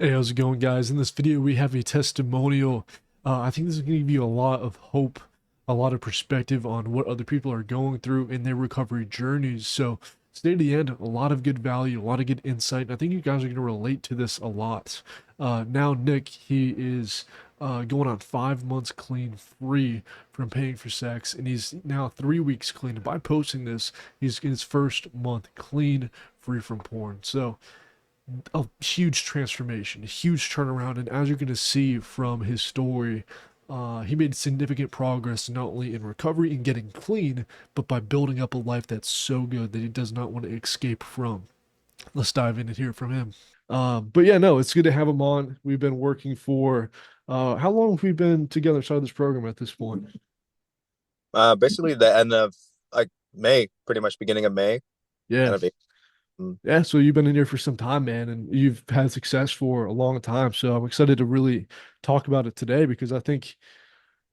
Hey, how's it going, guys? In this video, we have a testimonial. I think this is going to give you a lot of hope, a lot of perspective on what other people are going through in their recovery journeys. So, stay to the end. A lot of good value, a lot of good insight. And I think you guys are going to relate to this a lot. Now, Nick, he is going on 5 months clean, free from paying for sex, and he's now 3 weeks clean. And by posting this, he's in his first month clean, free from porn. So, a huge transformation, a huge turnaround. And as you're going to see from his story, he made significant progress not only in recovery and getting clean, but by building up a life that's so good that he does not want to escape from. Let's dive in and hear from him. But yeah, no, it's good to have him on. We've been working for, how long have we been together inside this program at this point? Basically the end of like May, pretty much beginning of May, Yeah. end of April. Yeah, so you've been in here for some time, man, and you've had success for a long time. So I'm excited to really talk about it today because I think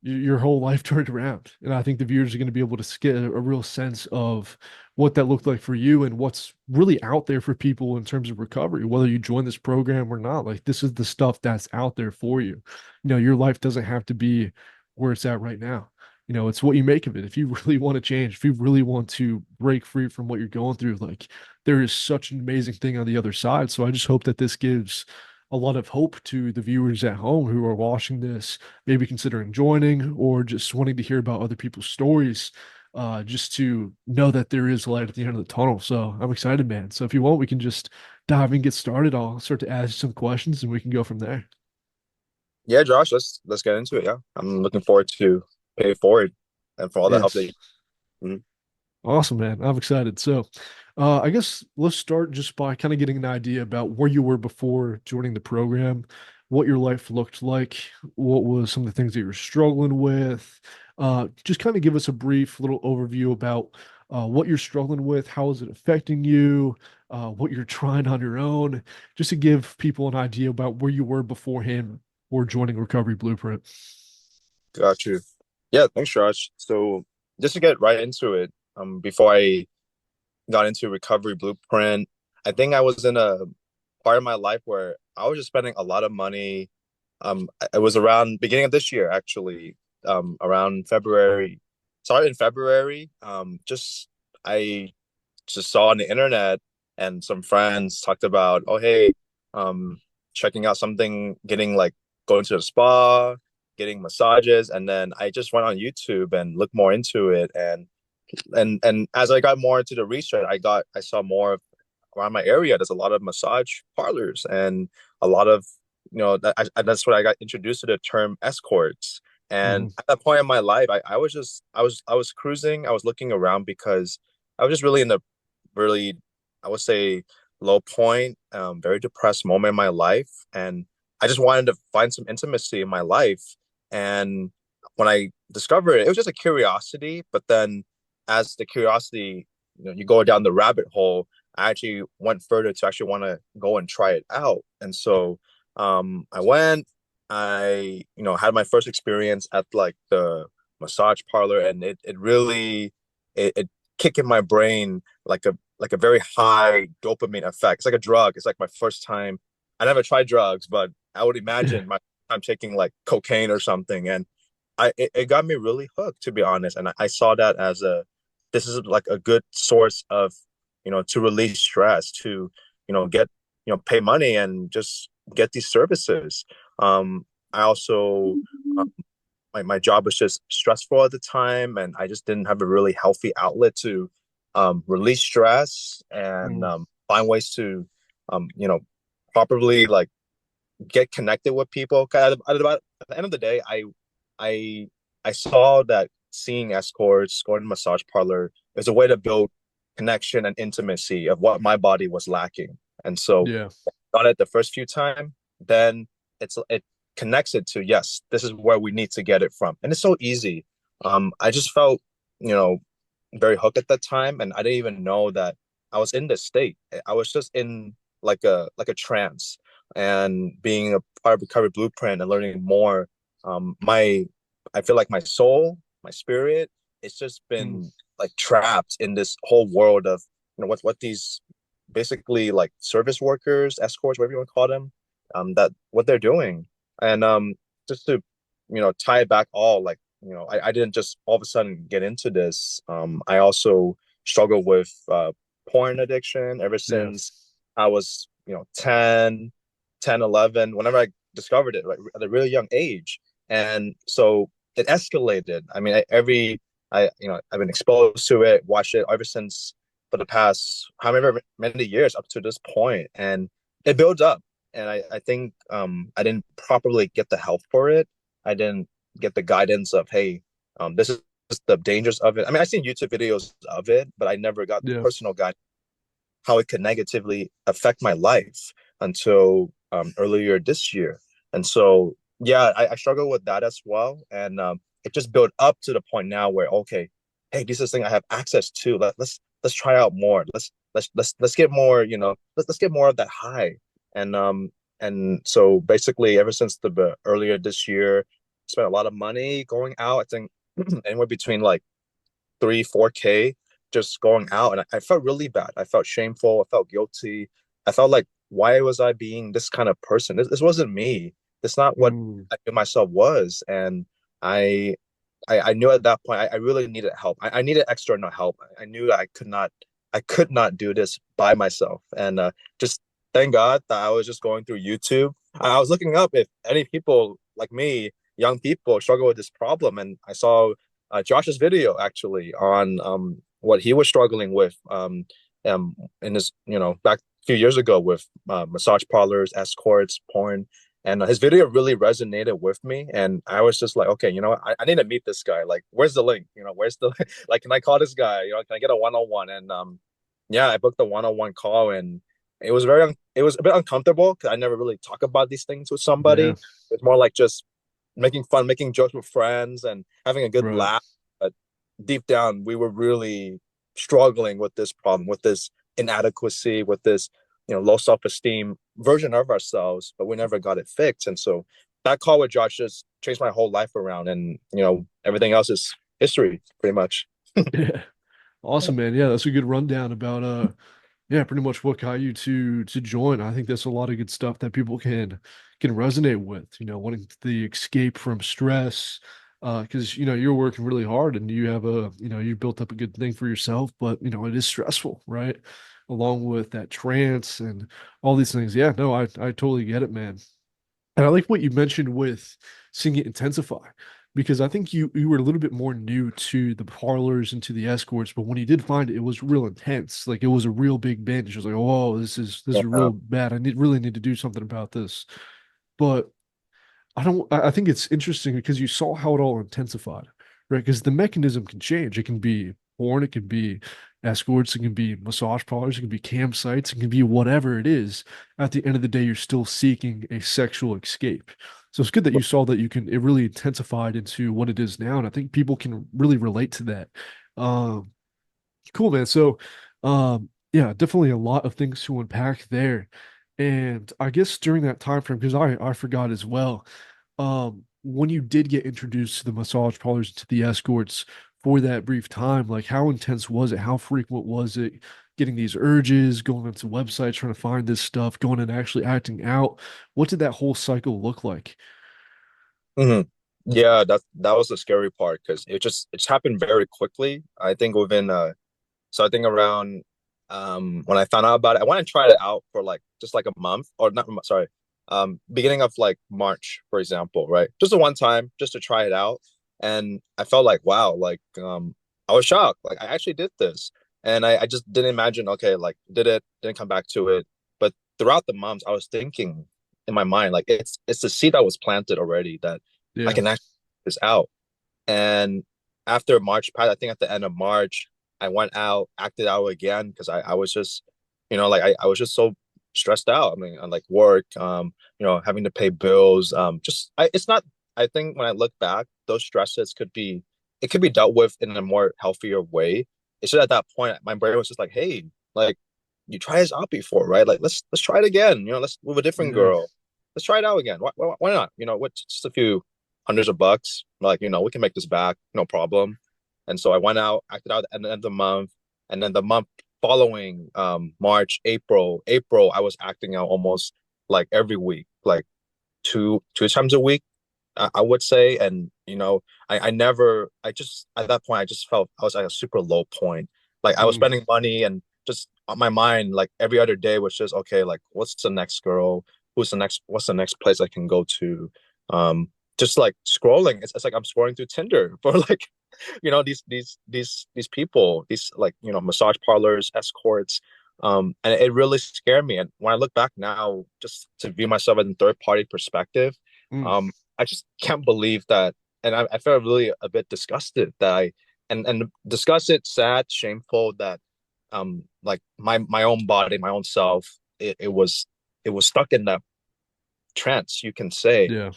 your whole life turned around. And I think the viewers are going to be able to get a real sense of what that looked like for you and what's really out there for people in terms of recovery, whether you join this program or not. Like, this is the stuff that's out there for you. Your life doesn't have to be where it's at right now. It's what you make of it. If you really want to change, if you really want to break free from what you're going through, like, there is such an amazing thing on the other side. So I just hope that this gives a lot of hope to the viewers at home who are watching this, maybe considering joining or just wanting to hear about other people's stories, just to know that there is light at the end of the tunnel. So I'm excited, man. So if you want, we can just dive and get started. I'll start to ask some questions and we can go from there. Yeah, Josh, let's get into it. Yeah, I'm looking forward to pay it forward and for all the help that you. Yes. Mhm. Awesome, man. I'm excited. So, I guess let's start just by kind of getting an idea about where you were before joining the program, what your life looked like, what was some of the things that you were struggling with. Just kind of give us a brief little overview about what you're struggling with, how is it affecting you, what you're trying on your own, just to give people an idea about where you were beforehand or joining Recovery Blueprint. Got you. Yeah, thanks, Josh. So just to get right into it, before I got into Recovery Blueprint, I think I was in a part of my life where I was just spending a lot of money. It was around beginning of this year, actually, around February. Started in February. Just I just saw on the internet and some friends talked about, oh hey, um, checking out something, getting like going to the spa, getting massages, and then I just went on YouTube and looked more into it, and as I got more into the research, I saw more of around my area. There's a lot of massage parlors and a lot of that's when I got introduced to the term escorts. And Mhm. at that point in my life, I was cruising, I was looking around because I was just really in the really, I would say, low point, very depressed moment in my life. And I just wanted to find some intimacy in my life. And when I discovered it, it was just a curiosity. But then as the curiosity, you go down the rabbit hole, I actually went further to actually want to go and try it out. And so I went, had my first experience at like the massage parlor, and it really, it kicked in my brain like a very high dopamine effect. It's like a drug. It's like my first time. I never tried drugs, but I would Yeah. imagine my I'm taking like cocaine or something, and it got me really hooked, to be honest. And I saw that as a this is like a good source of to release stress, to get pay money and just get these services. I also my job was just stressful at the time, and I just didn't have a really healthy outlet to release stress and Mhm. find ways to properly like get connected with people. 'Cause at the end of the day, I I saw that seeing escorts, going to massage parlor is a way to build connection and intimacy of what my body was lacking. And so Yeah. done it the first few time, then it connects it to, yes, this is where we need to get it from, and it's so easy. I just felt, you know, very hooked at that time, and I didn't even know that I was in this state. I was just in like a trance, and being a part of Recovery Blueprint and learning more. My I feel like my soul, my spirit, it's just Mhm. been like trapped in this whole world of what these basically like service workers, escorts, whatever you want to call them. that what they're doing. And just to tie it back all, like, I didn't just all of a sudden get into this. I also struggled with porn addiction ever Yeah. since I was 10, 11, whenever I discovered it, like, at a really young age. And so it escalated. I mean, I've been exposed to it, watched it ever since, for the past however many years up to this point, and it builds up. And I think I didn't properly get the help for it. I didn't get the guidance of, hey, this is the dangers of it. I mean, I've seen YouTube videos of it, but I never got the Yeah. personal guide how it could negatively affect my life until earlier this year. And so, yeah, I struggle with that as well. And it just built up to the point now where, okay, hey, this is thing I have access to. Let's try out more. Let's get more. Let's get more of that high. And so basically, ever since the earlier this year, spent a lot of money going out. I think anywhere between like 3, 4K just going out. And I felt really bad. I felt shameful. I felt guilty. I felt like, why was I being this kind of person? This wasn't me. It's not what Mm, I knew myself was. And I I knew at that point I really needed help. I needed external help. I knew I could not do this by myself. And just thank God that I was just going through YouTube. I was looking up if any people like me, young people, struggle with this problem, and I saw Josh's video actually on what he was struggling with in his back a few years ago with massage parlors, escorts, porn, and his video really resonated with me. And I was just like, okay, I need to meet this guy. Like, where's the link? Where's the like? Can I call this guy? Can I get a 1-on-one? And yeah, I booked a 1-on-one call, and it was a bit uncomfortable because I never really talk about these things with yeah. somebody. It's more like just making fun, making jokes with friends, and having a good Right. laugh. But deep down, we were really struggling with this problem, with this inadequacy, with this low self-esteem version of ourselves, but we never got it fixed. And so that call with Josh just changed my whole life around, and everything else is history, pretty much. Yeah. Awesome, man. Yeah, that's a good rundown about yeah, pretty much what got you to join. I think that's a lot of good stuff that people can resonate with, wanting the escape from stress. Because you're working really hard and you have you built up a good thing for yourself, but it is stressful, right? Along with that trance and all these things. Yeah, no, I totally get it, man. And I like what you mentioned with seeing it intensify, because I think you were a little bit more new to the parlors and to the escorts, but when you did find it, it was real intense. Like it was a real big binge. It was like, oh, this is Yeah. real bad. Really need to do something about this. But I don't. I think it's interesting because you saw how it all intensified, right? Because the mechanism can change. It can be porn, it can be escorts, it can be massage parlors, it can be campsites, it can be whatever it is. At the end of the day, you're still seeking a sexual escape. So it's good that you saw that it really intensified into what it is now, and I think people can really relate to that. Um, Cool, man. So, yeah, definitely a lot of things to unpack there. And I guess during that time frame, because I forgot as well, when you did get introduced to the massage parlors, to the escorts for that brief time, like how intense was it? How frequent was it? Getting these urges, going onto websites, trying to find this stuff, going and actually acting out. What did that whole cycle look like? hmm Yeah, that was the scary part because it's happened very quickly. I think within so I think around when I found out about it, I went and tried it out for like just like a month, or not, sorry, beginning of like March, for example, right? Just a one time, just to try it out. And I felt like, wow, like I was shocked. Like I actually did this. And I just didn't imagine, okay, like did it, didn't come back to it. But throughout the months, I was thinking in my mind, like it's the seed that was planted already that I Yeah. can actually figure this out. And after March passed, I think at the end of March, I went out, acted out again because I was just, like I was just so stressed out. I mean, on like work, having to pay bills. It's not, I think when I look back, those stresses it could be dealt with in a more healthier way. It's just at that point, my brain was just like, hey, like you tried this out before, right? Like let's try it again. Let's with a different Yeah. girl. Let's try it out again. Why not? What just a few hundreds of bucks. Like, we can make this back, no problem. And so I went out, acted out at the end of the month. And then the month following, March, April, I was acting out almost like every week. like two times a week, I would say. And I never, I just at that point I just felt I was at a super low point. Like I was Mm, spending money and just on my mind, like every other day was just okay, like what's the next girl? What's the next place I can go to? Um, just like scrolling. It's like I'm scrolling through Tinder for like, these people, these like, massage parlors, escorts. And it really scared me. And when I look back now, just to view myself in third party perspective, mm, um, I just can't believe that. And I felt really a bit disgusted that and disgusted, sad, shameful that like my own body, my own self, it was stuck in that trance, you can say. yeah.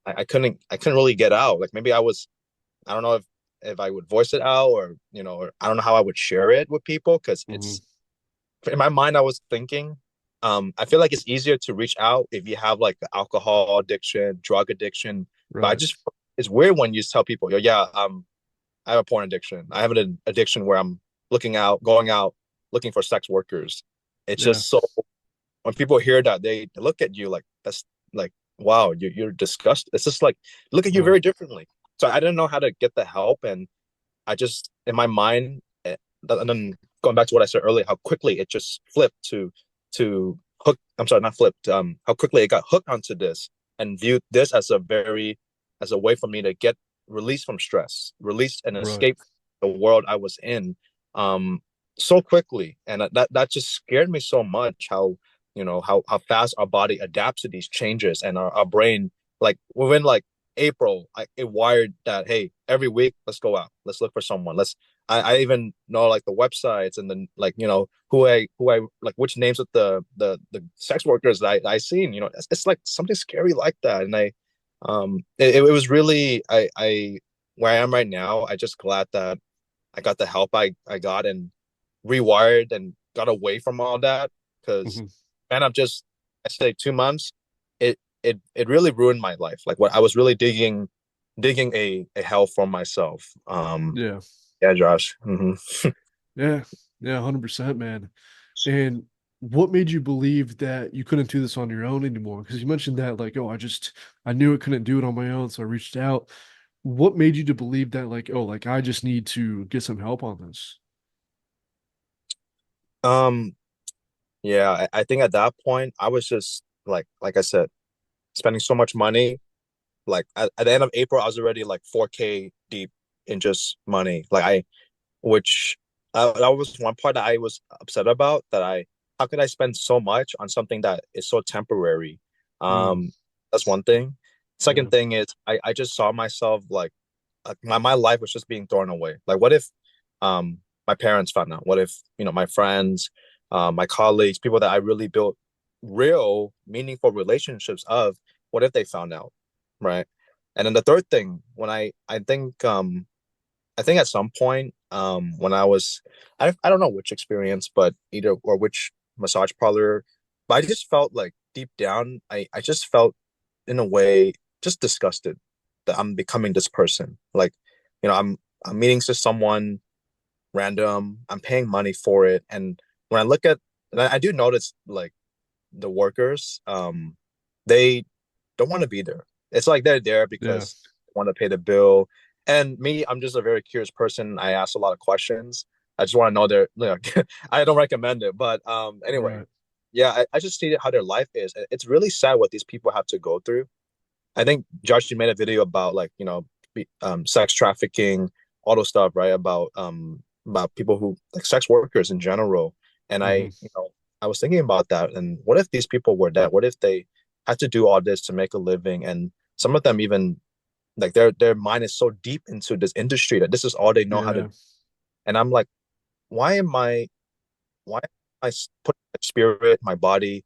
I couldn't really get out. Like maybe I don't know if I would voice it out, or I don't know how I would share it with people because Hmm. it's in my mind I was thinking, I feel like it's easier to reach out if you have like alcohol addiction, drug addiction. But I Right. just it's weird when you tell people, yo, yeah, I have a porn addiction. I have an addiction where I'm going out, looking for sex workers. It's Yeah. just so when people hear that, they look at you like that's like, wow, you're disgusted. It's just like look at you Right. very differently. So I didn't know how to get the help, and I just in my mind, and then going back to what I said earlier, how quickly it just flipped to hook. I'm sorry, not flipped. How quickly it got hooked onto this and viewed this as a way for me to get released from stress, release and Right. escape the world I was in, um, so quickly, and that just scared me so much. How fast our body adapts to these changes, and our brain, like within like April, it wired that, hey, every week, let's go out, let's look for someone. I even know like the websites and then like who I like which names of the sex workers that I seen. It's like something scary like that, and it was really I where I am right now. I just glad that I got the help I got and rewired and got away from all that because Hmm. and I'm just I say 2 months, it really ruined my life. Like what I was really digging a hell for myself. Yeah. Yeah, Josh. Yeah. Yeah. 100%, man. And what made you believe that you couldn't do this on your own anymore? Because you mentioned that, like, oh, I knew I couldn't do it on my own, so I reached out. What made you to believe that, like, oh, like, I just need to get some help on this? Um, yeah, I think at that point I was just like I said, spending so much money. Like at the end of April, I was already like 4K deep in just money. Which that was one part that I was upset about. How could I spend so much on something that is so temporary? Mm, That's one thing. yeah. Second thing is I just saw myself like my life was just being thrown away. Like what if um my parents found out? What if, my friends, my colleagues, people that I really built real meaningful relationships of, what if they found out? Right. And then the third thing, when I think at some point, when I don't know which experience, but either or which massage parlor, but I just felt like deep down, I just felt in a way just disgusted that I'm becoming this person. Like, I'm meeting to someone random, I'm paying money for it, and when I look at, and I do notice like the workers, they don't want to be there. It's like they're there Yeah. because they want to pay the bill. And me, I'm just a very curious person. I ask a lot of questions. I just want to know I don't recommend it. But anyway, Right. yeah, I just see how their life is. It's really sad what these people have to go through. I think Josh, you made a video about like, sex trafficking, all those stuff, right? About people who like sex workers in general. And Hmm. I was thinking about that. And what if these people were that? What if they had to do all this to make a living? And some of them even like their mind is so deep into this industry that this is all they know how to Yeah. do. And I'm like, why am why am I putting my spirit, my body,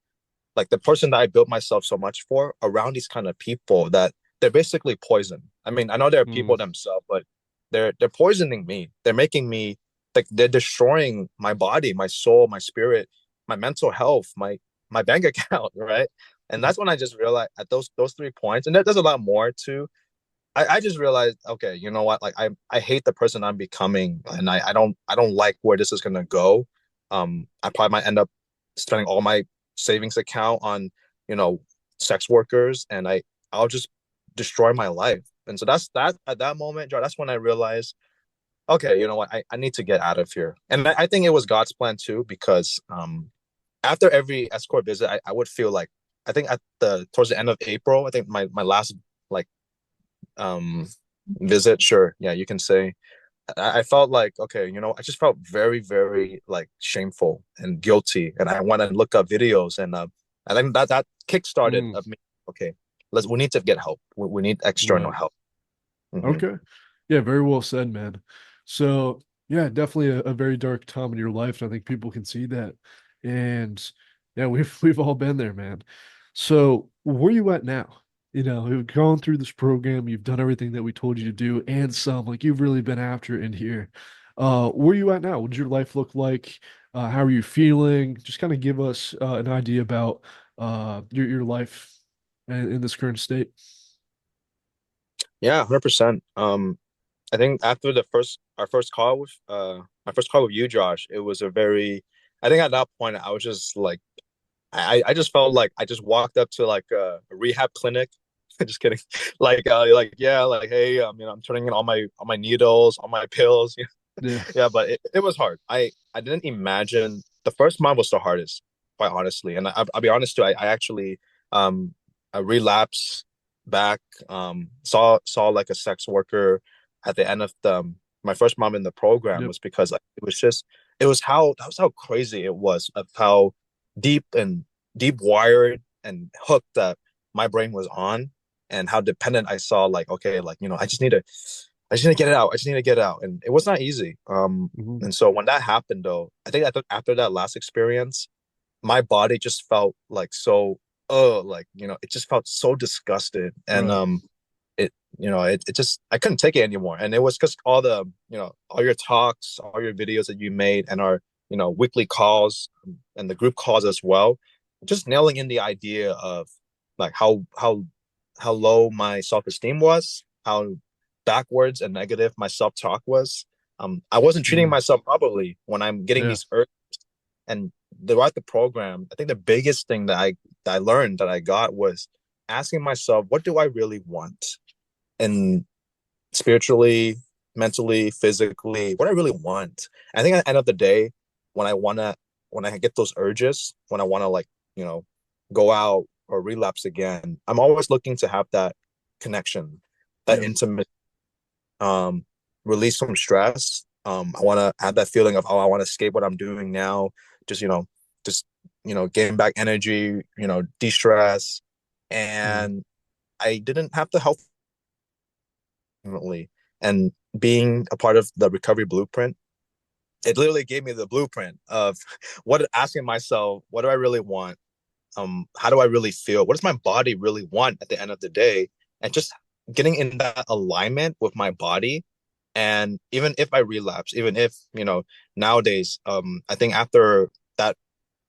like the person that I built myself so much for around these kind of people that they're basically poison. I mean, I know they're Mm, people themselves, but they're poisoning me. They're making me like they're destroying my body, my soul, my spirit, my mental health, my bank account, right? And mhm. that's when I just realized at those 3 points, and there's a lot more too. I just realized, okay, you know what? Like I hate the person I'm becoming, and I don't like where this is gonna go. I probably might end up spending all my savings account on, you know, sex workers, and I'll just destroy my life. And so that's that at that moment, Joe, that's when I realized, okay, you know what, I need to get out of here. And I think it was God's plan too, because after every escort visit, I would feel like, I think at the towards the end of April, I think my last like um visit, sure, yeah, you can say, I felt like, okay, you know, I just felt very, very like shameful and guilty, and I went and looked up videos, and I think that kickstarted Mm, of me. Okay, we need to get help. We need external right. help. Hmm. Okay. Yeah, very well said, man. So, yeah, definitely a very dark time in your life, and I think people can see that. And yeah, we've all been there, man. So, where you at now? You know, you've gone through this program, you've done everything that we told you to do, and some. Like you've really been after it in here. Where you at now? What does your life look like? How are you feeling? Just kind of give us an idea about your life in this current state. Yeah, 100%. I think after the first our first call with my first call with you, Josh, it was a very, I think at that point I was just like, I just felt like I just walked up to like a rehab clinic. Just kidding. Like yeah, like hey, you know, I'm turning in all my needles, all my pills. Yeah. Yeah, but it was hard. I didn't imagine the first month was the hardest, quite honestly. And I'll be honest too. I actually um I relapsed back. Saw like a sex worker at the end of my first month in the program, Yep. was because like it was just, that was how crazy it was, of how deep and deep wired and hooked that my brain was on, and how dependent I saw, like, okay, like, you know, I just need to get it out. I just need to get it out. And it was not easy. Mhm. And so when that happened though, I think after that last experience, my body just felt like so, like, you know, it just felt so disgusted. And Right. it, you know, it just, I couldn't take it anymore. And it was just all the, you know, all your talks, all your videos that you made, and our, you know, weekly calls, and the group calls as well, just nailing in the idea of like how low my self-esteem was, how backwards and negative my self-talk was. I wasn't treating Mm. myself properly when I'm getting Yeah. these urges. And throughout the program, I think the biggest thing that I learned, that I got, was asking myself, what do I really want? And spiritually, mentally, physically, what I really want. I think at the end of the day, when I wanna when I get those urges, when I wanna, like, you know, go out or relapse again, I'm always looking to have that connection, that Yeah. intimate, um, release some stress. I want to have that feeling of, oh, I want to escape what I'm doing now. Just, you know, just, you know, getting back energy, you know, de-stress. Mm. And I didn't have the help, ultimately. And being a part of the recovery blueprint, it literally gave me the blueprint of asking myself, what do I really want? How do I really feel? What does my body really want at the end of the day? And just getting in that alignment with my body. And even if I relapse, even if, you know, nowadays, I think after that,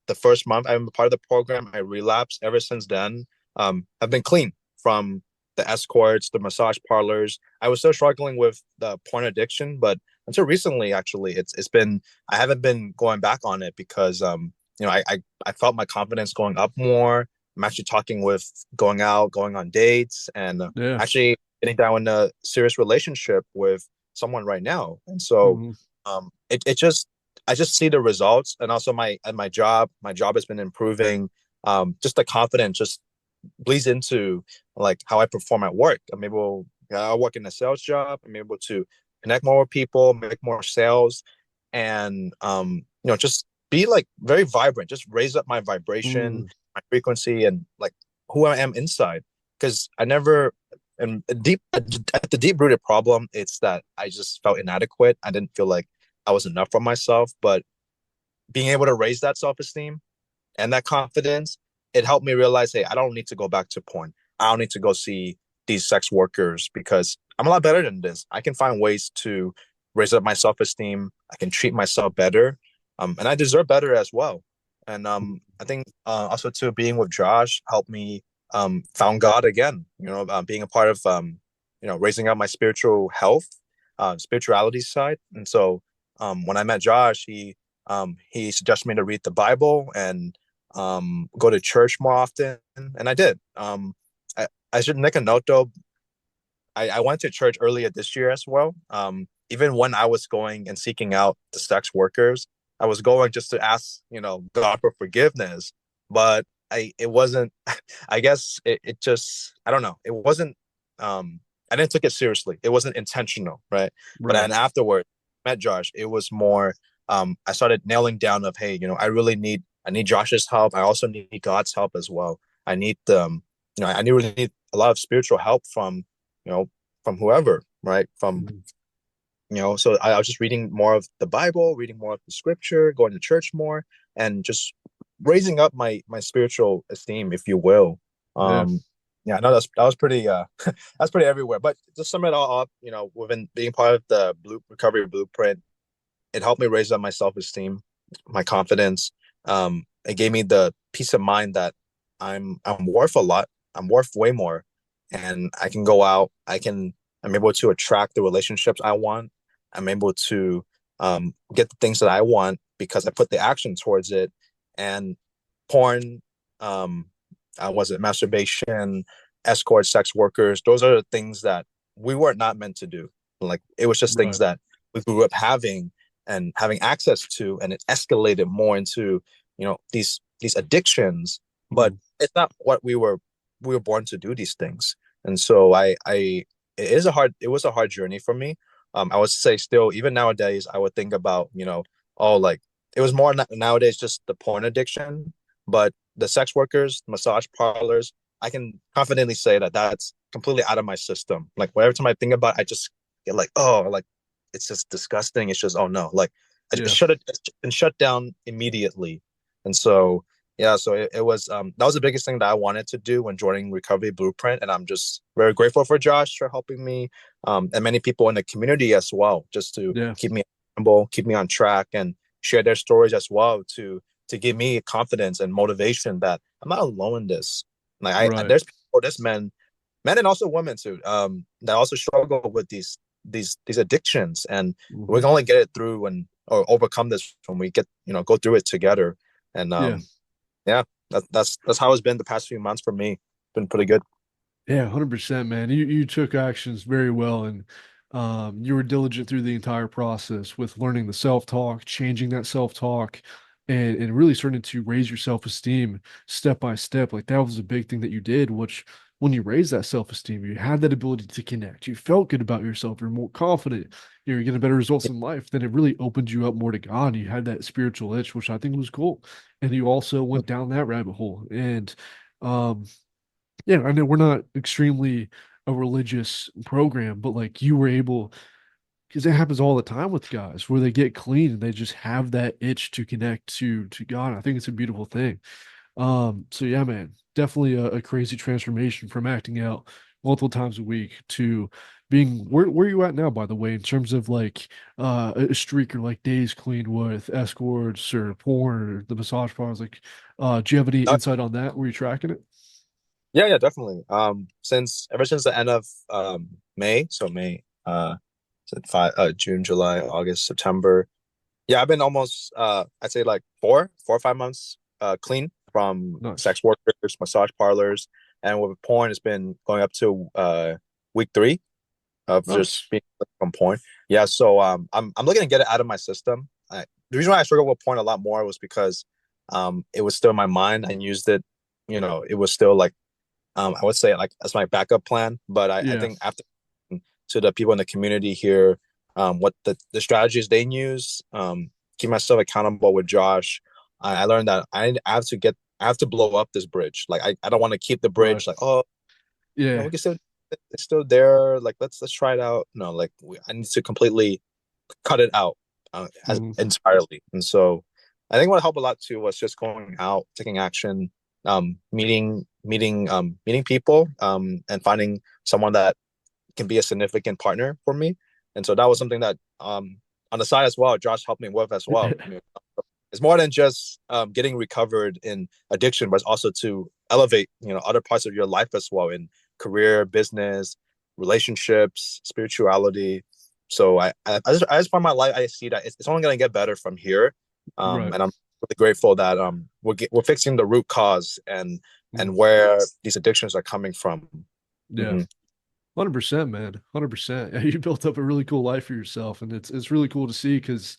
the first month I'm a part of the program, I relapsed. Ever since then, I've been clean from the escorts, the massage parlors. I was still struggling with the porn addiction, but until recently, actually, it's been, I haven't been going back on it, because you know, I felt my confidence going up more. I'm actually talking with, going out, going on dates, and Yeah. actually getting down in a serious relationship with someone right now. And so Hmm. it just, I just see the results. And also my job has been improving. Just the confidence just bleeds into like how I perform at work. I'm able, I work in a sales job. I'm able to connect more with people, make more sales, and you know, just be like very vibrant, just raise up my vibration, Mm. my frequency, and like who I am inside. Because I never, and deep at the deep rooted problem, it's that I just felt inadequate. I didn't feel like I was enough for myself. But being able to raise that self esteem and that confidence, it helped me realize, hey, I don't need to go back to porn. I don't need to go see these sex workers, because I'm a lot better than this. I can find ways to raise up my self esteem. I can treat myself better, and I deserve better as well. And I think also too, being with Josh helped me found God again. You know, being a part of you know, raising up my spiritual health, spirituality side. And so when I met Josh, he suggested me to read the Bible, and go to church more often, and I did. I should make a note though. I went to church earlier this year as well. Even when I was going and seeking out the sex workers, I was going just to ask, God for forgiveness. But it wasn't. I guess it just, I don't know. It wasn't. I didn't take it seriously. It wasn't intentional, right? But Right. then afterward, met Josh. It was more. I started nailing down of, hey, I need Josh's help. I also need God's help as well. I need I really need a lot of spiritual help from you know, from whoever, right? Mhm. So I was just reading more of the Bible, reading more of the scripture, going to church more, and just raising up my spiritual esteem, if you will. Yeah. Um, yeah, no, that was pretty that's pretty everywhere. But to sum it all up, within being part of the recovery blueprint, it helped me raise up my self-esteem, my confidence. It gave me the peace of mind that I'm worth a lot. I'm worth way more, and I can go out. I'm able to attract the relationships I want. I'm able to get the things that I want because I put the action towards it. And porn, um, was it masturbation, escort, sex workers? Those are the things that we were not meant to do. Like it was just things Right. that we grew up having and having access to, and it escalated more into these addictions. But Mhm. it's not what we were born to do these things. And so it was a hard journey for me. I would say still, even nowadays, I would think about, oh, like it was more nowadays just the porn addiction, but the sex workers, massage parlors, I can confidently say that that's completely out of my system. Like whenever time I think about it, I just get like, oh, like it's just disgusting. It's just, oh no, like Yeah. it's been shut down immediately. And so, yeah, so it was, that was the biggest thing that I wanted to do when joining Recovery Blueprint. And I'm just very grateful for Josh for helping me, and many people in the community as well, just to Yeah. keep me humble, keep me on track, and share their stories as well to give me confidence and motivation that I'm not alone in this. Like Right. there's men and also women too, that also struggle with these addictions, and we Mhm. can only get it through and or overcome this when we get go through it together. And Yeah. yeah, that's how it's been the past few months for me. It's been pretty good. Yeah, 100%, man. You took actions very well, and you were diligent through the entire process with learning the self-talk, changing that self-talk, and really starting to raise your self-esteem step by step. Like that was a big thing that you did, which when you raised that self-esteem, you had that ability to connect. You felt good about yourself. You're more confident. You're getting better results in life. Then it really opened you up more to God. You had that spiritual itch, which I think was cool. And you also went down that rabbit hole. And um yeah, I know we're not extremely a religious program, but like you were able, because it happens all the time with guys where they get clean and they just have that itch to connect to God. I think it's a beautiful thing. So yeah, man, definitely a crazy transformation from acting out multiple times a week to being where are you at now, by the way, in terms of like a streak or like days clean with escorts or porn or the massage parlors? Like, do you have any Uh, insight on that? Were you tracking it? yeah, yeah, definitely. Since ever since the end of May, so May, June, July, August, September. Yeah, I've been almost I'd say like 4 or 5 months clean from Nice. sex workers, massage parlors, and with porn, it's been going up to week 3 of just Nice. being from porn. Yeah, so I'm looking to get it out of my system. The reason why I struggled with porn a lot more was because it was still in my mind. I used it, it was still like I would say like as my backup plan. But I Yeah. think after to the people in the community here, what the strategies they use, keep myself accountable with Josh. I learned that I have to blow up this bridge. Like I don't want to keep the Right. bridge like, oh, Yeah. we can still it's still there. Like let's try it out. No, like I need to completely cut it out, as Mhm. entirely. And so I think what helped a lot too was just going out, taking action, meeting people, and finding someone that can be a significant partner for me. And so that was something that, on the side as well, Josh helped me with as well. It's more than just getting recovered in addiction, but it's also to elevate, other parts of your life as well in career, business, relationships, spirituality. So I just part of my life, I see that it's only going to get better from here. Right. And I'm really grateful that we're fixing the root cause Mm. and where these addictions are coming from. Yeah. Hmm. 100%, man. 100%. You built up a really cool life for yourself, and it's really cool to see because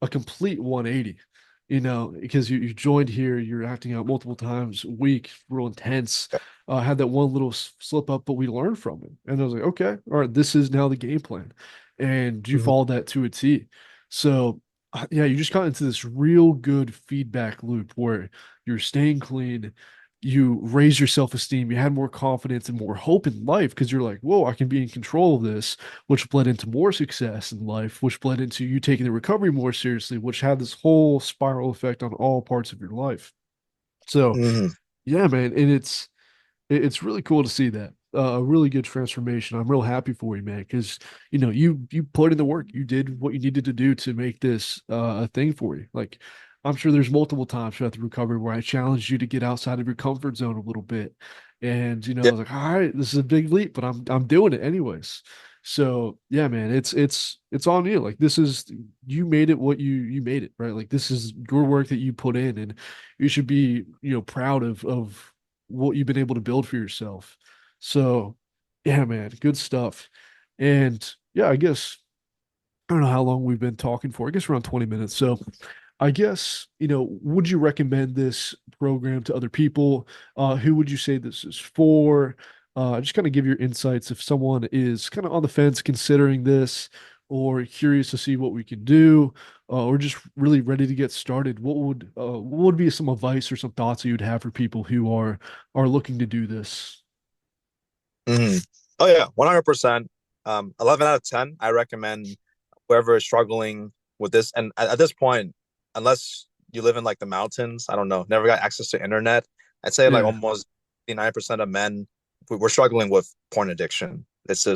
a complete 180, because you joined here, you're acting out multiple times a week, real intense. Had that one little slip up, but we learned from it. And I was like, okay, all right, this is now the game plan. And you Hmm. followed that to a T. So, yeah, you just got into this real good feedback loop where you're staying clean, you raise your self-esteem, you had more confidence and more hope in life because you're like, whoa, I can be in control of this, which bled into more success in life, which bled into you taking the recovery more seriously, which had this whole spiral effect on all parts of your life. So, Hmm. yeah, man, and it's really cool to see that. A really good transformation. I'm real happy for you, man, because you put in the work. You did what you needed to do to make this a thing for you. Like, I'm sure there's multiple times throughout the recovery where I challenged you to get outside of your comfort zone a little bit, and I Yeah. was like, all right, this is a big leap, but I'm doing it anyways. So yeah, man, it's on you. Like, this is, you made it what you made it, right? Like, this is your work that you put in, and you should be proud of what you've been able to build for yourself. So, yeah, man, good stuff. And yeah, I guess I don't know how long we've been talking for. I guess around 20 minutes. So, I guess, would you recommend this program to other people? Who would you say this is for? Just kind of give your insights if someone is kind of on the fence considering this or curious to see what we can do, or just really ready to get started. What would be some advice or some thoughts that you'd have for people who are looking to do this? Hmm. Oh yeah, 100%. 11 out of 10. I recommend whoever is struggling with this, and at this point, unless you live in like the mountains, I don't know, never got access to internet, I'd say like Yeah, almost 89% of men we're struggling with porn addiction. It's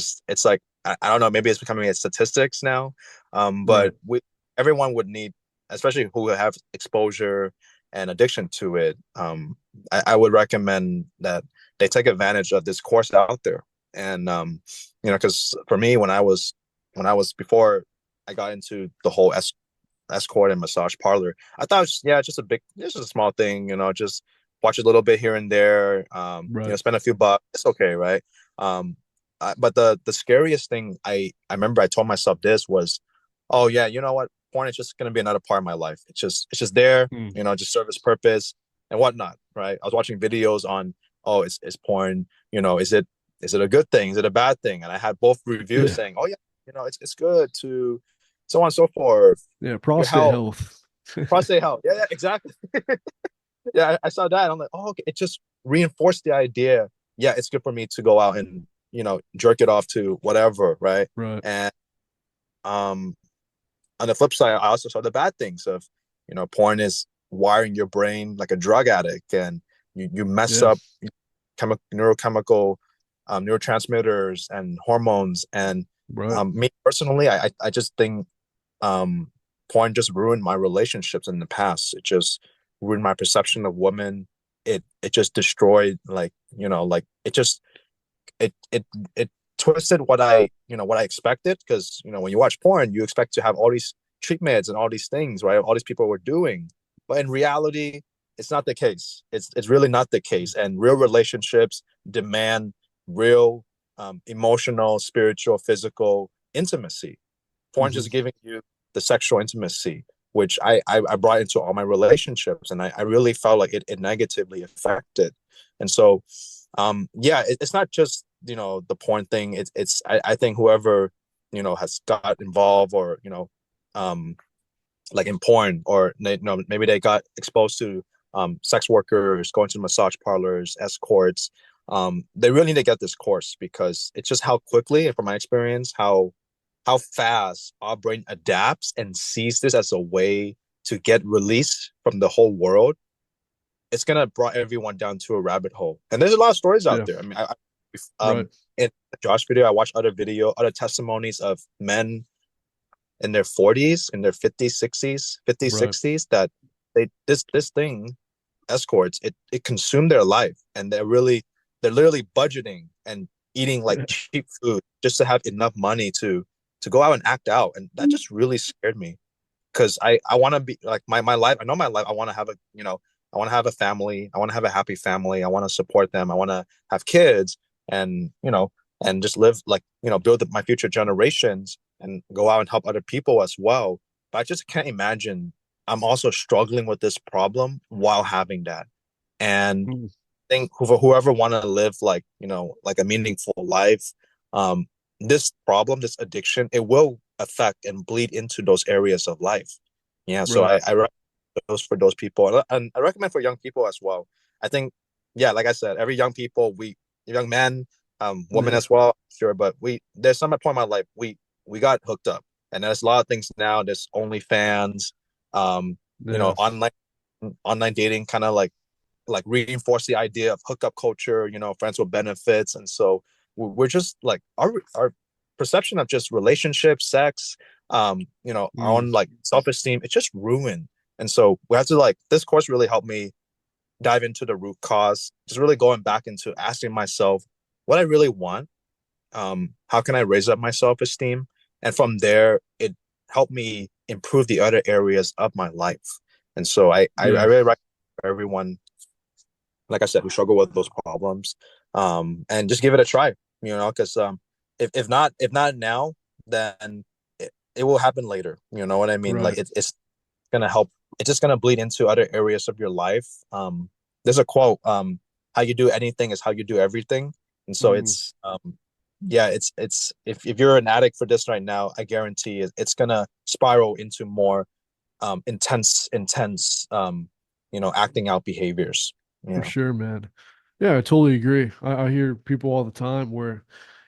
like I don't know, maybe it's becoming a statistics now, right. but we everyone would need, especially who have exposure and addiction to it. I would recommend that they take advantage of this course out there. And because for me, when I was before I got into the whole escort and massage parlor, I thought, yeah, it's just a small thing, just watch a little bit here and there, Right. spend a few bucks, it's okay, right? But the scariest thing I remember I told myself this was, oh yeah, you know what? Porn is just gonna be another part of my life. It's just there, Hmm. just service purpose and whatnot, right? I was watching videos on, oh, is porn, is it a good thing? Is it a bad thing? And I had both reviews Yeah. saying, oh yeah, it's good to so on and so forth. Yeah. Your Prostate health, health. prostate health. Yeah, yeah, exactly. Yeah, I saw that. I'm like, oh, okay. It just reinforced the idea. Yeah, it's good for me to go out and jerk it off to whatever, right? Right. And um, on the flip side, I also saw the bad things of, porn is wiring your brain like a drug addict, and you mess Yeah. up neurochemical neurotransmitters and hormones. And Right. me personally, I just think um, porn just ruined my relationships in the past. It just ruined my perception of women. It just destroyed, like it twisted what I expected, because when you watch porn you expect to have all these treatments and all these things, right? All these people were doing, but in reality it's not the case. It's really not the case, and real relationships demand real emotional, spiritual, physical intimacy. Porn Hmm. just giving you the sexual intimacy, which I brought into all my relationships, and I really felt like it negatively affected. And so, yeah, it's not just the porn thing. I think whoever has got involved, or um, like in porn, or maybe they got exposed to sex workers, going to massage parlors, escorts. They really need to get this course, because it's just how quickly, and from my experience, how fast our brain adapts and sees this as a way to get released from the whole world. It's gonna brought everyone down to a rabbit hole. And there's a lot of stories out Yeah. there. I mean, Right. in Josh video, I watched other testimonies of men in their 40s, in their 50s, 60s, 50s, Right. 60s, that this thing, escorts, it consumed their life, and they're literally budgeting and eating like Yeah. cheap food just to have enough money to go out and act out. And that just really scared me, because I want to be like my life. I know my life. I want to have a I want to have a family. I want to have a happy family. I want to support them. I want to have kids, and and just live like build my future generations and go out and help other people as well. But I just can't imagine I'm also struggling with this problem while having that. And Mm. I think whoever want to live like like a meaningful life, um, this problem, this addiction, it will affect and bleed into those areas of life. Yeah, so Right. I recommend those for those people, and I recommend for young people as well. I think, yeah, like I said, every young people, young men, women Yeah. as well, sure, but there's some point in my life we got hooked up, and there's a lot of things now. There's OnlyFans, Yeah. online dating, kind of like reinforce the idea of hookup culture, friends with benefits. And so we're just like our perception of just relationships, sex, our Mm. own like self-esteem, it's just ruined. And so we have to like this course really helped me dive into the root cause, just really going back into asking myself what I really want. How can I raise up my self-esteem? And from there, it helped me improve the other areas of my life. And so I Yeah. really recommend everyone, like I said, who struggle with those problems, and just give it a try. Because if not now, then it will happen later. You know what I mean? Like Right. it's gonna help. It's just gonna bleed into other areas of your life. There's a quote: "How you do anything is how you do everything." And so Mm. yeah, it's if you're an addict for this right now, I guarantee it's gonna spiral into more intense acting out behaviors. For Yeah. sure, man. Yeah, I totally agree. I hear people all the time where,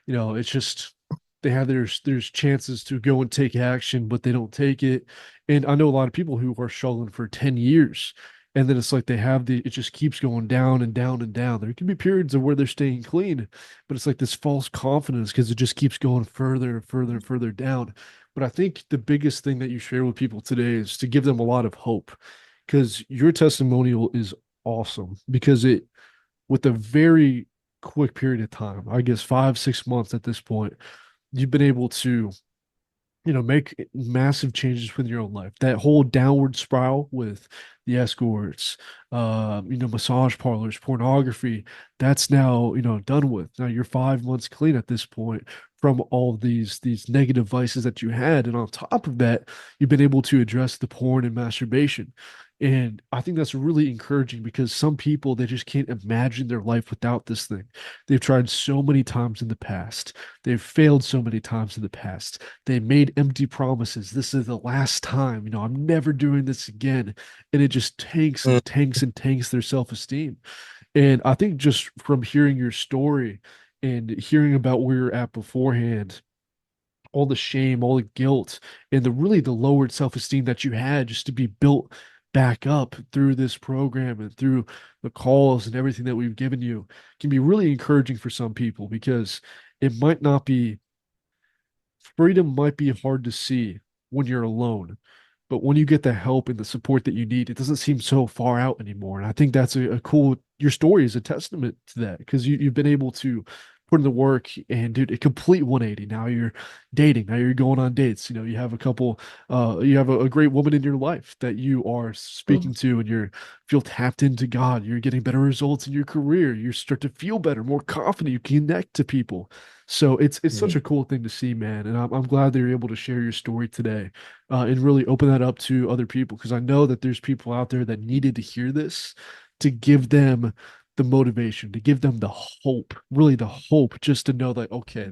it's just they have there's chances to go and take action, but they don't take it. And I know a lot of people who are struggling for 10 years. And then it's like it just keeps going down and down and down. There can be periods of where they're staying clean, but it's like this false confidence because it just keeps going further and further and further down. But I think the biggest thing that you share with people today is to give them a lot of hope because your testimonial is awesome because it with a very quick period of time, I guess 5, 6 months at this point, you've been able to make massive changes within your own life. That whole downward spiral with the escorts, massage parlors, pornography, that's now, done with. Now you're 5 months clean at this point from all these negative vices that you had. And on top of that, you've been able to address the porn and masturbation. And I think that's really encouraging because some people they just can't imagine their life without this thing. They've tried so many times in the past. They've failed so many times in the past. They made empty promises. This is the last time. I'm never doing this again. And it just tanks Mm, and tanks and tanks their self-esteem. And I think just from hearing your story and hearing about where you're at beforehand, all the shame, all the guilt, and the lowered self-esteem that you had just to be built back up through this program and through the calls and everything that we've given you can be really encouraging for some people because it might not be freedom might be hard to see when you're alone, but when you get the help and the support that you need, it doesn't seem so far out anymore. And I think that's a cool, your story is a testament to that because you've been able to put in the work and do a complete 180. Now you're dating, now you're going on dates. You have a couple, you have a great woman in your life that you are speaking mm, to and you're feel tapped into God. You're getting better results in your career. You start to feel better, more confident. You connect to people. So it's such a mm. cool thing to see, man. And I'm glad that you're able to share your story today and really open that up to other people because I know that there's people out there that needed to hear this to give them the motivation, to give them the hope, really the hope, just to know that, okay,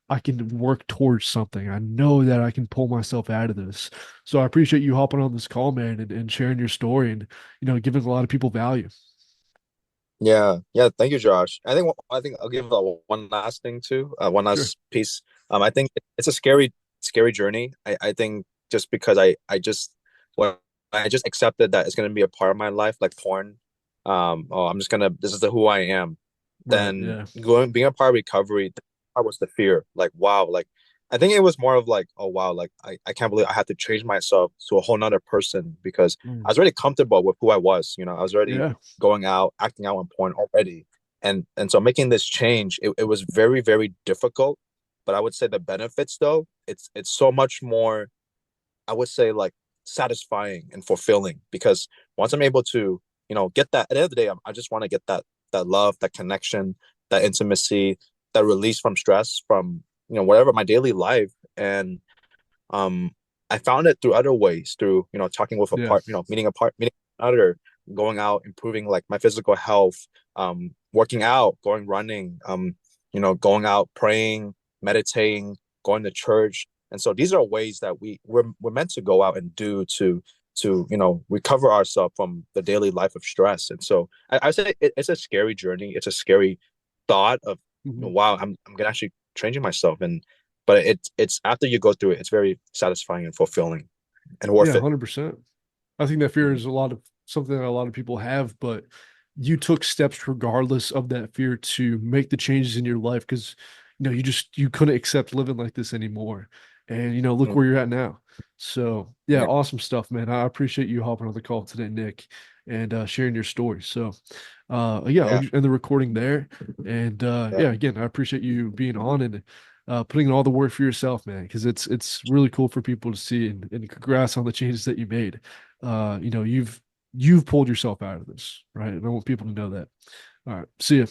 I can work towards something. I know that I can pull myself out of this. So I appreciate you hopping on this call, man, and sharing your story and, giving a lot of people value. Yeah, yeah. Thank you, Josh. I think I'll give one last thing too. One Sure. last piece. I think it's a scary journey. I think just because when I just accepted that it's gonna be a part of my life, like porn. Oh, I'm just gonna. This is who I am. Right. Then Yeah. being a part of recovery, the part was the fear. Like wow, like I think it was more of like, oh wow, like I can't believe I had to change myself to a whole nother person because I Mm. was already comfortable with who I was. I was already Yeah. going out, acting out on porn already. And so making this change, it was very, very difficult. But I would say the benefits though, it's so much more, I would say like satisfying and fulfilling because once I'm able to, get that at the end of the day, I just want to get that love, that connection, that intimacy, that release from stress, from whatever my daily life. And um, I found it through other ways, through talking with a Yeah. part, meeting another, going out, improving like my physical health, working out, going running, going out, praying, meditating, going to church. And so these are ways that we're meant to go out and do to recover ourselves from the daily life of stress. And so I say it's a scary journey. It's a scary thought of Mhm. wow, I'm gonna actually changing myself. And but it's after you go through it, it's very satisfying and fulfilling and Yeah, worth it. 100%. I think that fear Mhm. is a lot of something that a lot of people have, but you took steps regardless of that fear to make the changes in your life because you couldn't accept living like this anymore. And look Mhm. where you're at now. So yeah, Yeah, awesome stuff, man. I appreciate you hopping on the call today, Nick, and sharing your story. So yeah, I'll yeah, just end the recording there. And yeah, yeah, again, I appreciate you being on and putting in all the work for yourself, man, because it's really cool for people to see and congrats on the changes that you made. You've pulled yourself out of this, right? And I want people to know that. All right. See ya.